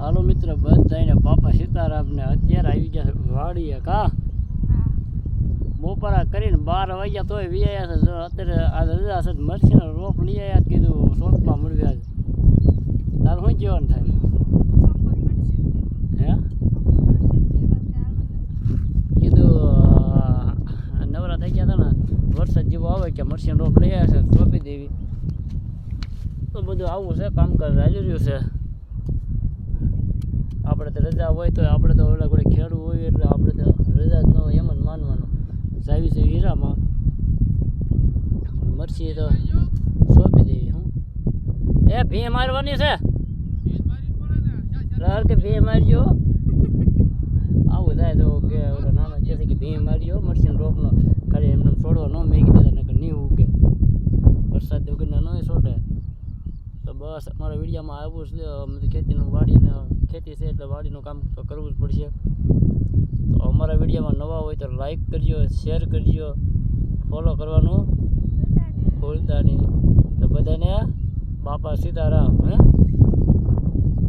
હાલો મિત્ર બધાને બાપા સીતારામને અત્યારે આવી ગયા વાડીએ કા બપોરા કરીને 12 વાગ્યા તોય વિયા છે. અત્યારે આ રજા છે મરસીનો રોપ લઈ આવ્યા કીધું શોખમાં મળ્યા છે. તાર શું કહેવાનું થાય હે કીધું નવરા થઈ ગયા હતા ને વરસાદ જેવો આવે કે મરસીનો રોપ લઈ આવ્યા છે સોંપી દેવી તો બધું આવું છે કામકાજ ચાલી રહ્યું છે. આપણે તો રજા હોય તો આપણે તો ઓલા કોઈ ખેડવું હોય એટલે આપણે તો રજા જ ન હોય એમ જ માનવાનું. જાવી છે હીરામાં મરસી તો સોંપી દેવી. હું એ ભી મારવાની છે લહર કે ભી મારજો આવું થાય તો કે ઓલા નાના કહે છે કે ભી મારજો મરસીનો રોપનો ખાલી એમને છોડવો ન મેકી દેતા નકર નહીં ઉગે વરસાદ વગરના નહીં છોડે. તો બસ અમારા વિડીયોમાં આવું છે અમે ખેતીનું વાડીને ખેતી છે એટલે વાડીનું કામ તો કરવું જ પડશે. તો અમારા વિડીયોમાં નવા હોય તો લાઈક કરજો, શેર કરજો, ફોલો કરવાનું ભૂલતા નહીં. તો બધાને બાપા સીતારામ હે.